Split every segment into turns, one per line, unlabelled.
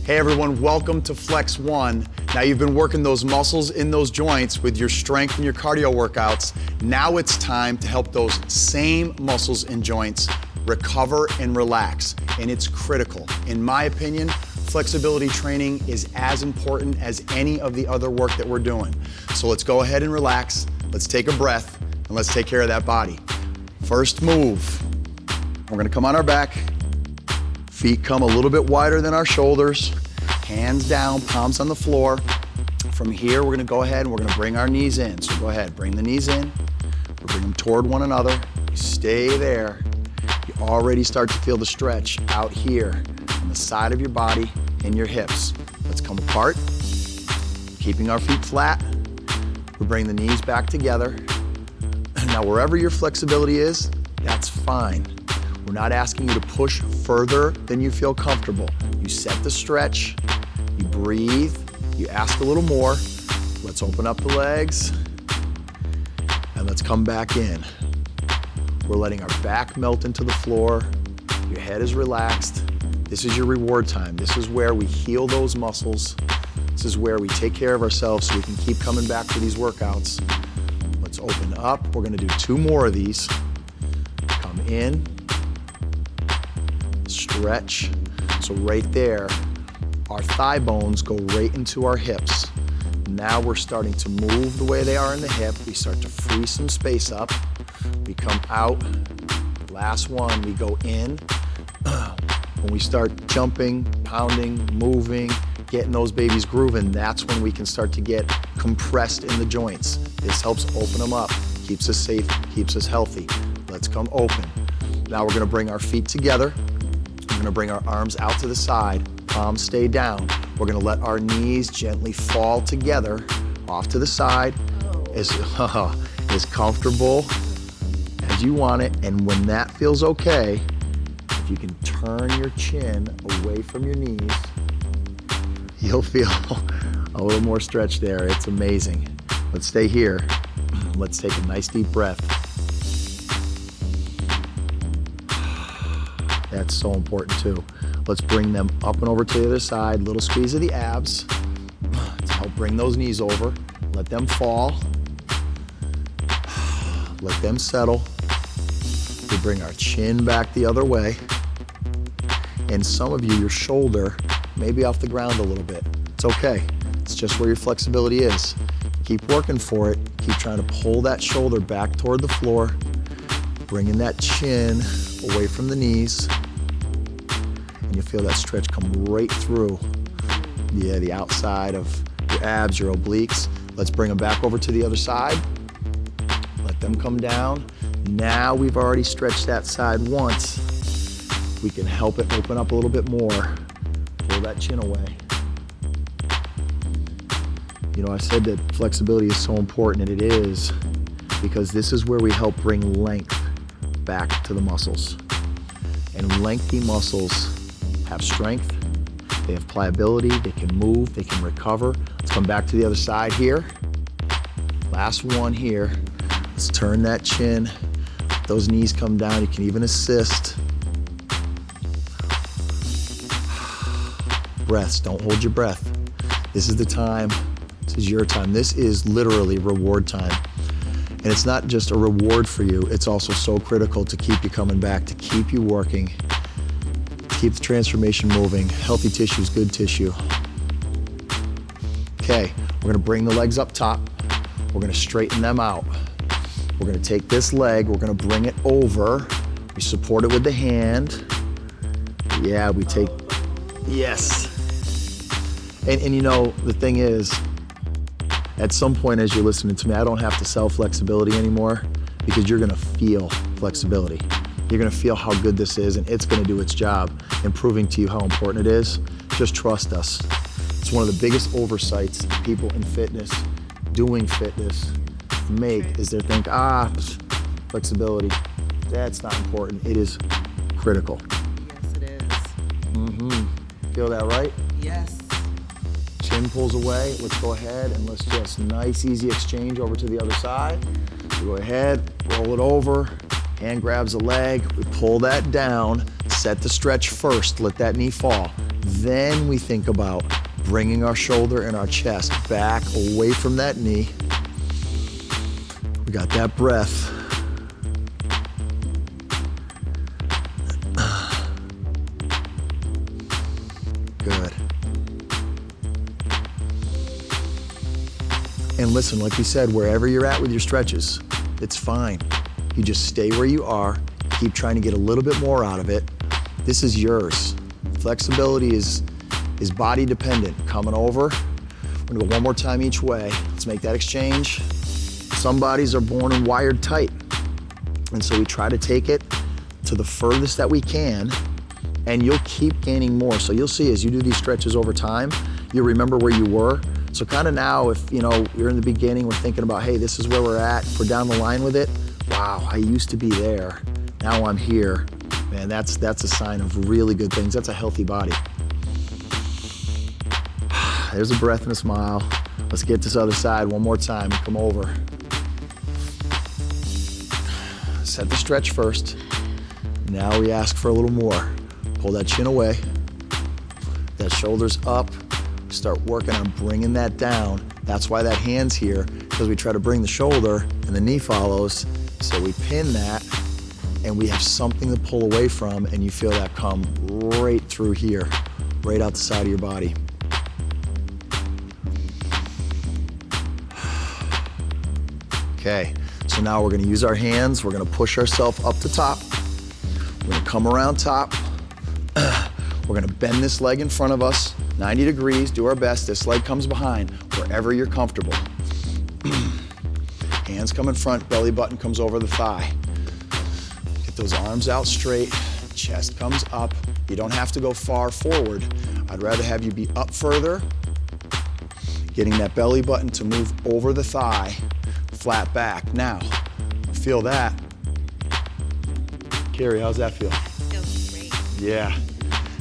Hey everyone, welcome to Flex One. Now you've been working those muscles in those joints with your strength and your cardio workouts. Now it's time to help those same muscles and joints recover and relax. And it's critical. In my opinion, flexibility training is as important as any of the other work that we're doing. So let's go ahead and relax. Let's take a breath and let's take care of that body. First move, we're gonna come on our back. Feet come a little bit wider than our shoulders. Hands down, palms on the floor. From here, we're gonna go ahead and we're gonna bring our knees in. So go ahead, bring the knees in. We'll bring them toward one another. You stay there. You already start to feel the stretch out here on the side of your body and your hips. Let's come apart. Keeping our feet flat. We bring the knees back together. Now, wherever your flexibility is, that's fine. We're not asking you to push further than you feel comfortable. You set the stretch, you breathe, you ask a little more. Let's open up the legs, and let's come back in. We're letting our back melt into the floor. Your head is relaxed. This is your reward time. This is where we heal those muscles. This is where we take care of ourselves so we can keep coming back to these workouts. Let's open up. We're gonna do 2 more of these. Come in. Stretch. So right there, our thigh bones go right into our hips. Now we're starting to move the way they are in the hip. We start to free some space up. We come out. Last one, we go in. When we start jumping, pounding, moving, getting those babies grooving, that's when we can start to get compressed in the joints. This helps open them up, keeps us safe, keeps us healthy. Let's come open. Now we're gonna bring our feet together. We're gonna bring our arms out to the side, palms stay down. We're gonna let our knees gently fall together, off to the side, as comfortable as you want it. And when that feels okay, if you can turn your chin away from your knees, you'll feel a little more stretch there. It's amazing. Let's stay here. Let's take a nice deep breath. That's so important too. Let's bring them up and over to the other side. Little squeeze of the abs to help bring those knees over. Let them fall. Let them settle. We bring our chin back the other way. And some of you, your shoulder may be off the ground a little bit. It's okay. It's just where your flexibility is. Keep working for it. Keep trying to pull that shoulder back toward the floor. Bringing that chin away from the knees. And you'll feel that stretch come right through, the outside of your abs, your obliques. Let's bring them back over to the other side. Let them come down. Now we've already stretched that side once. We can help it open up a little bit more. Pull that chin away. You know, I said that flexibility is so important, and it is, because this is where we help bring length back to the muscles. And lengthy muscles have strength, they have pliability, they can move, they can recover. Let's come back to the other side here. Last one here. Let's turn that chin. Those knees come down. You can even assist. Breaths, don't hold your breath. This is the time. This is your time. This is literally reward time. And it's not just a reward for you, it's also so critical to keep you coming back, to keep you working, to keep the transformation moving. Healthy tissue is good tissue. Okay, we're gonna bring the legs up top. We're gonna straighten them out. We're gonna take this leg, we're gonna bring it over. We support it with the hand. Yeah, we take, yes. And you know, the thing is, at some point as you're listening to me, I don't have to sell flexibility anymore, because you're gonna feel flexibility. You're gonna feel how good this is, and it's gonna do its job in proving to you how important it is. Just trust us. It's one of the biggest oversights people in fitness, doing fitness, make, is they think, flexibility, that's not important. It is critical.
Yes, it is.
Feel that right?
Yes.
Chin pulls away. Let's go ahead and let's just nice, easy exchange over to the other side. We go ahead, roll it over, hand grabs a leg, we pull that down, set the stretch first, let that knee fall. Then we think about bringing our shoulder and our chest back away from that knee. We got that breath. Good. And listen, like we said, wherever you're at with your stretches, it's fine. You just stay where you are, keep trying to get a little bit more out of it. This is yours. Flexibility is body dependent. Coming over, we're gonna go one more time each way. Let's make that exchange. Some bodies are born and wired tight. And so we try to take it to the furthest that we can, and you'll keep gaining more. So you'll see as you do these stretches over time, you'll remember where you were. So kind of now, if you're in the beginning, we're thinking about, hey, this is where we're at. If we're down the line with it, wow, I used to be there. Now I'm here. Man, that's a sign of really good things. That's a healthy body. There's a breath and a smile. Let's get this other side one more time. Come over. Set the stretch first. Now we ask for a little more. Pull that chin away. That shoulder's up. Start working on bringing that down. That's why that hand's here, because we try to bring the shoulder and the knee follows. So we pin that and we have something to pull away from, and you feel that come right through here, right out the side of your body. Okay, so now we're gonna use our hands. We're gonna push ourselves up to top. We're gonna come around top. We're gonna bend this leg in front of us, 90 degrees, do our best. This leg comes behind, wherever you're comfortable. Hands come in front, belly button comes over the thigh. Get those arms out straight, chest comes up. You don't have to go far forward. I'd rather have you be up further, getting that belly button to move over the thigh, flat back. Now, feel that. Carrie, how's that feel?
Feels great.
Yeah.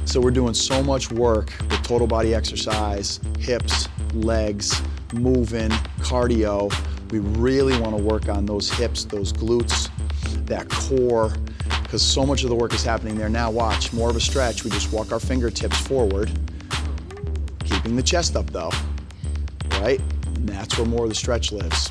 So we're doing so much work with total body exercise, hips, legs, moving, cardio. We really want to work on those hips, those glutes, that core, because so much of the work is happening there. Now watch, more of a stretch. We just walk our fingertips forward, keeping the chest up though, right? And that's where more of the stretch lives.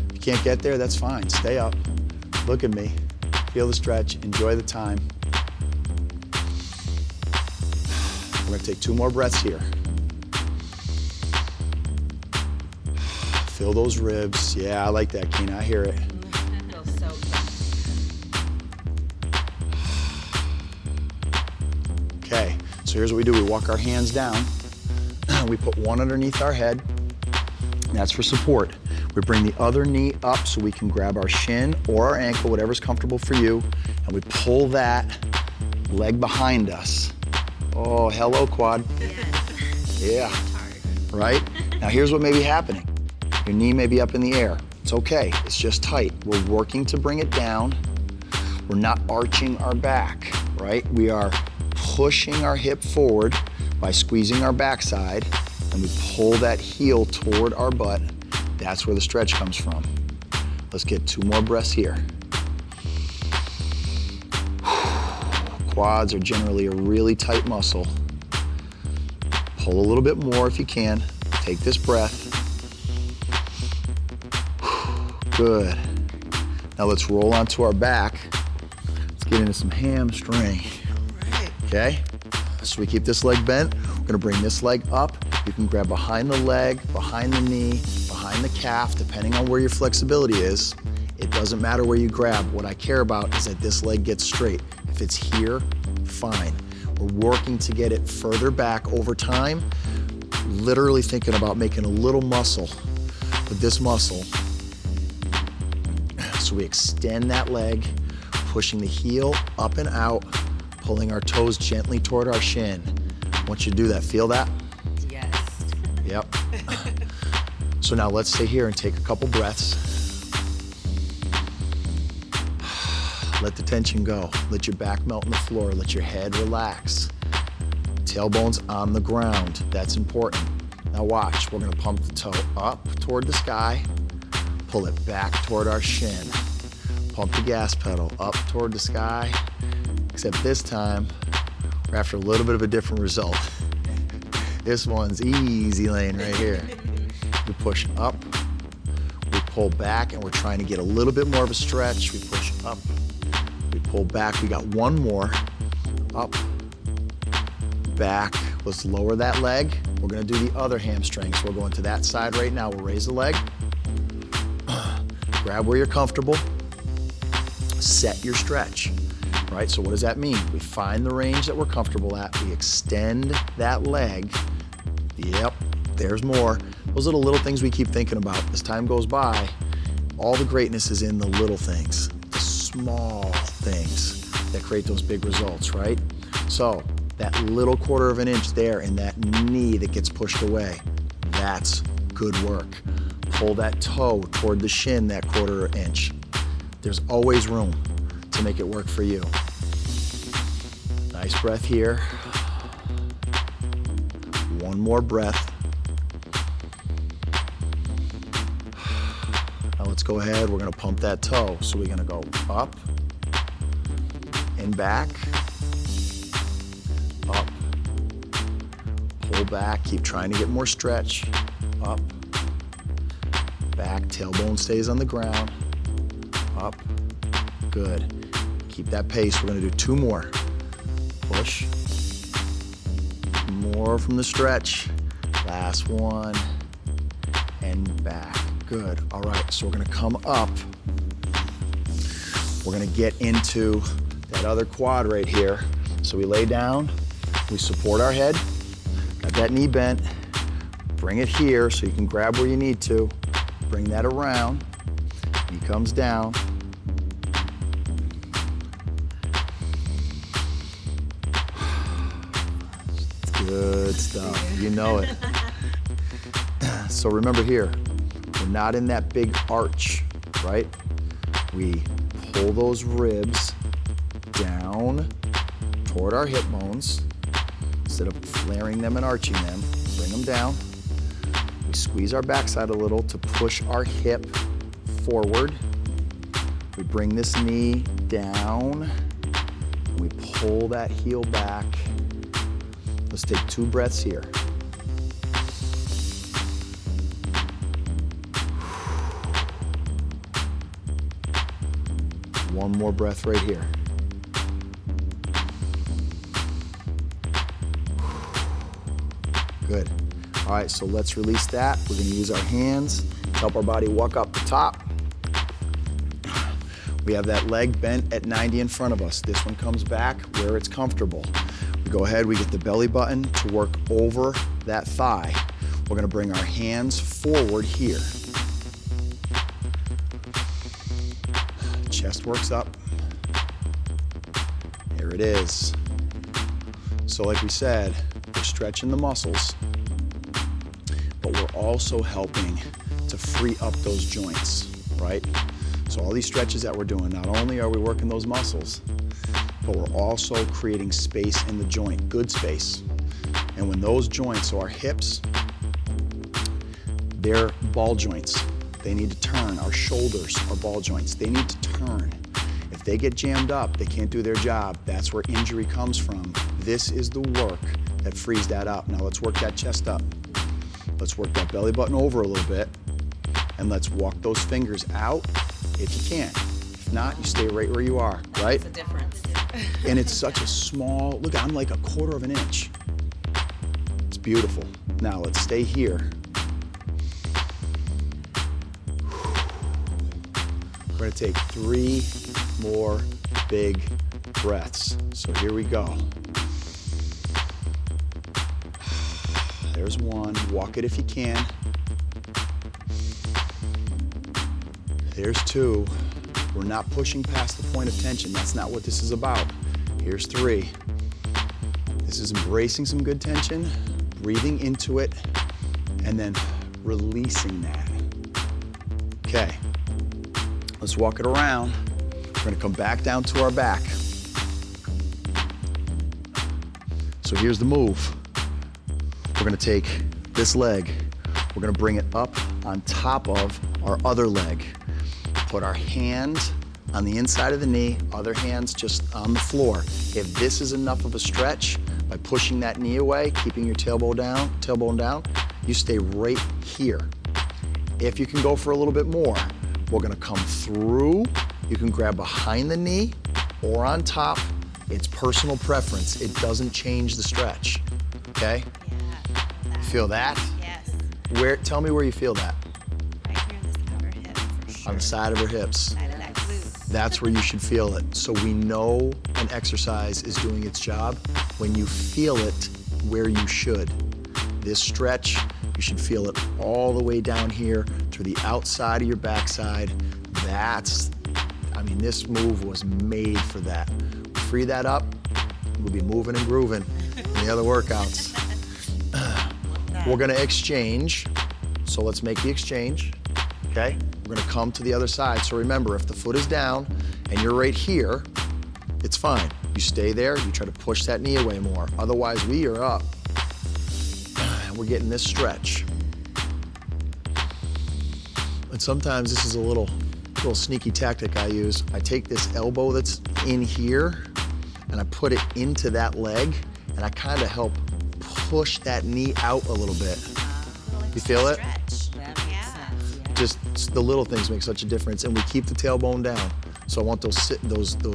If you can't get there, that's fine. Stay up, look at me, feel the stretch, enjoy the time. We're gonna take 2 more breaths here. Feel those ribs. Yeah, I like that, Keena, I hear it.
Feels so good.
Okay, so here's what we do. We walk our hands down. We put one underneath our head. That's for support. We bring the other knee up so we can grab our shin or our ankle, whatever's comfortable for you, and we pull that leg behind us. Oh, hello, quad.
Yes.
Yeah, right? Now here's what may be happening. Your knee may be up in the air. It's okay, it's just tight. We're working to bring it down. We're not arching our back, right? We are pushing our hip forward by squeezing our backside, and we pull that heel toward our butt. That's where the stretch comes from. Let's get 2 more breaths here. Quads are generally a really tight muscle. Pull a little bit more if you can. Take this breath. Good. Now let's roll onto our back. Let's get into some hamstring. Okay? So we keep this leg bent. We're gonna bring this leg up. You can grab behind the leg, behind the knee, behind the calf, depending on where your flexibility is. It doesn't matter where you grab. What I care about is that this leg gets straight. If it's here, fine. We're working to get it further back over time, literally thinking about making a little muscle with this muscle. So we extend that leg, pushing the heel up and out, pulling our toes gently toward our shin. Once you do that, feel that?
Yes.
Yep. So now let's stay here and take a couple breaths. Let the tension go. Let your back melt on the floor. Let your head relax. Tailbone's on the ground. That's important. Now watch, we're gonna pump the toe up toward the sky, pull it back toward our shin. Pump the gas pedal up toward the sky, except this time, we're after a little bit of a different result. This one's easy lane right here. We push up, we pull back, and we're trying to get a little bit more of a stretch. We push up, we pull back. We got one more. Up, back. Let's lower that leg. We're gonna do the other hamstring. So we're going to that side right now. We'll raise the leg. Grab where you're comfortable. Set your stretch, right? So what does that mean? We find the range that we're comfortable at. We extend that leg. Yep, there's more. Those are the little things we keep thinking about. As time goes by, all the greatness is in the little things, the small things that create those big results, right? So that little quarter of an inch there in that knee that gets pushed away, that's good work. Pull that toe toward the shin, that quarter inch. There's always room to make it work for you. Nice breath here. One more breath. Now let's go ahead, we're gonna pump that toe. So we're gonna go up and back, up, pull back, keep trying to get more stretch, up, back, tailbone stays on the ground, up, good. Keep that pace, we're gonna do two more. Push, more from the stretch, last one, and back, good. All right, so we're gonna come up, we're gonna get into that other quad right here. So we lay down, we support our head, got that knee bent, bring it here so you can grab where you need to, bring that around, knee comes down. Good stuff, you know it. So remember here, we're not in that big arch, right? We pull those ribs down toward our hip bones. Instead of flaring them and arching them, bring them down. We squeeze our backside a little to push our hip forward. We bring this knee down. We pull that heel back. Let's take two breaths here. One more breath right here. Good. All right, so let's release that. We're gonna use our hands to help our body walk up the top. We have that leg bent at 90 in front of us. This one comes back where it's comfortable. We go ahead, we get the belly button to work over that thigh. We're gonna bring our hands forward here. Chest works up. Here it is. So like we said, we're stretching the muscles, but we're also helping to free up those joints, right? So all these stretches that we're doing, not only are we working those muscles, but we're also creating space in the joint, good space. And when those joints, so our hips, they're ball joints. They need to turn. Our shoulders are ball joints. They need to turn. If they get jammed up, they can't do their job. That's where injury comes from. This is the work that frees that up. Now let's work that chest up. Let's work that belly button over a little bit. And let's walk those fingers out if you can. If not, you stay right where you are, right?
That's the difference.
And it's such a small, look, I'm like a quarter of an inch. It's beautiful. Now let's stay here. We're gonna take 3 more big breaths. So here we go. There's one, walk it if you can. There's 2. We're not pushing past the point of tension. That's not what this is about. Here's 3. This is embracing some good tension, breathing into it, and then releasing that. Okay, let's walk it around. We're gonna come back down to our back. So here's the move. We're gonna take this leg, we're gonna bring it up on top of our other leg. Put our hands on the inside of the knee, other hands just on the floor. If this is enough of a stretch, by pushing that knee away, keeping your tailbone down, you stay right here. If you can go for a little bit more, we're gonna come through. You can grab behind the knee or on top. It's personal preference. It doesn't change the stretch, okay?
Yeah.
You feel that?
Yes.
Tell me where you feel that.
Right here on this outer hip for sure.
On the side of her hips.
Side of that glute.
That's where you should feel it. So we know an exercise is doing its job when you feel it where you should. This stretch, you should feel it all the way down here to the outside of your backside. This move was made for that. Free that up, we'll be moving and grooving in the other workouts. We're gonna exchange, so let's make the exchange, okay? We're gonna come to the other side. So remember, if the foot is down and you're right here, it's fine. You stay there, you try to push that knee away more. Otherwise, we are up. And we're getting this stretch. And sometimes this is a little sneaky tactic I use. I take this elbow that's in here and I put it into that leg and I kind of help push that knee out a little bit. You feel it?
Stretch.
That makes
Yeah.
sense, yeah.
Just the little things make such a difference, and we keep the tailbone down. So I want those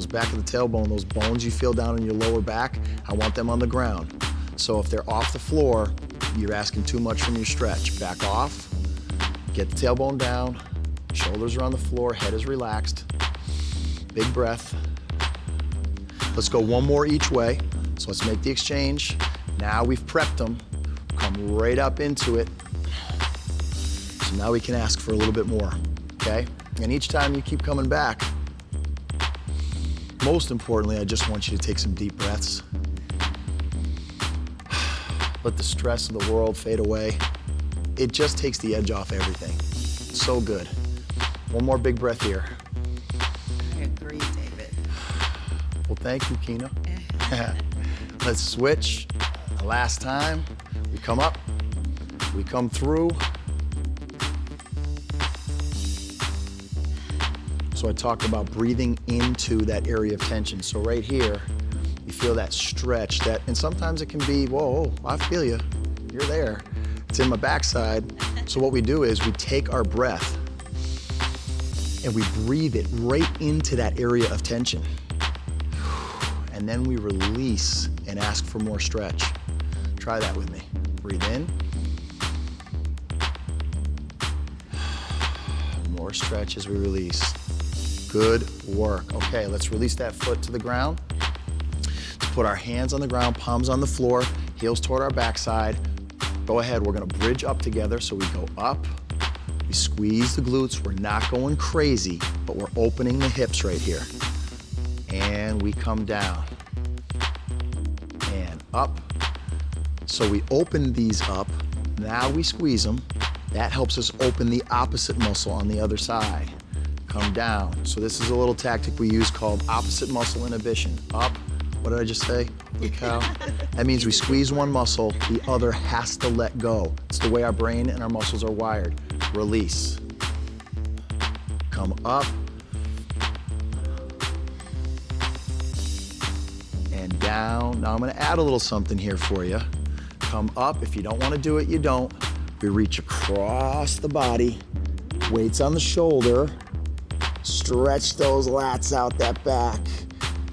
back of the tailbone, those bones you feel down in your lower back, I want them on the ground. So if they're off the floor, you're asking too much from your stretch. Back off, get the tailbone down, shoulders are on the floor, head is relaxed. Big breath. Let's go one more each way. So let's make the exchange. Now we've prepped them, come right up into it. So now we can ask for a little bit more, okay? And each time you keep coming back, most importantly, I just want you to take some deep breaths. Let the stress of the world fade away. It just takes the edge off everything. So good. One more big breath here.
I agree, David.
Well, thank you, Kina. Let's switch. The last time, we come up, we come through. So I talked about breathing into that area of tension. So right here, you feel that stretch, and sometimes it can be, whoa, I feel you, you're there. It's in my backside. So what we do is we take our breath and we breathe it right into that area of tension. And then we release and ask for more stretch. Try that with me. Breathe in. More stretch as we release. Good work. Okay, let's release that foot to the ground. Let's put our hands on the ground, palms on the floor, heels toward our backside. Go ahead, we're gonna bridge up together. So we go up, we squeeze the glutes. We're not going crazy, but we're opening the hips right here. And we come down and up. So we open these up, now we squeeze them. That helps us open the opposite muscle on the other side. Come down. So this is a little tactic we use called opposite muscle inhibition. Up, what did I just say? Holy cow. That means we squeeze one muscle, the other has to let go. It's the way our brain and our muscles are wired. Release. Come up. And down. Now I'm gonna add a little something here for you. Come up. If you don't wanna do it, you don't. We reach across the body, weights on the shoulder, stretch those lats out that back,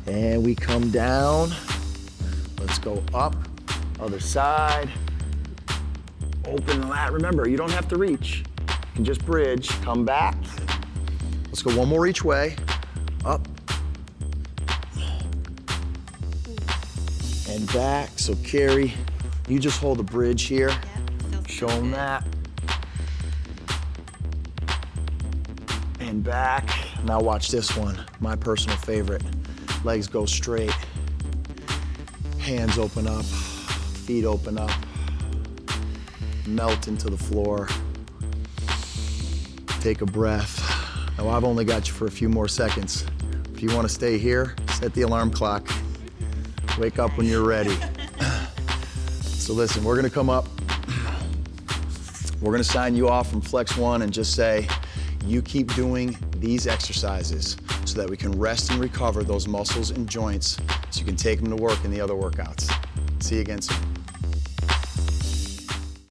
and we come down. Let's go up, other side, open lat. Remember, you don't have to reach. You can just bridge, come back. Let's go one more each way, up, and back. So Carrie, you just hold the bridge here.
Yep,
Show them that. And back. Now watch this one, my personal favorite. Legs go straight. Hands open up, feet open up. Melt into the floor. Take a breath. Now I've only got you for a few more seconds. If you want to stay here, set the alarm clock. Wake up when you're ready. So listen, we're gonna come up. We're gonna sign you off from Flex One and just say, you keep doing these exercises so that we can rest and recover those muscles and joints so you can take them to work in the other workouts. See See you again soon.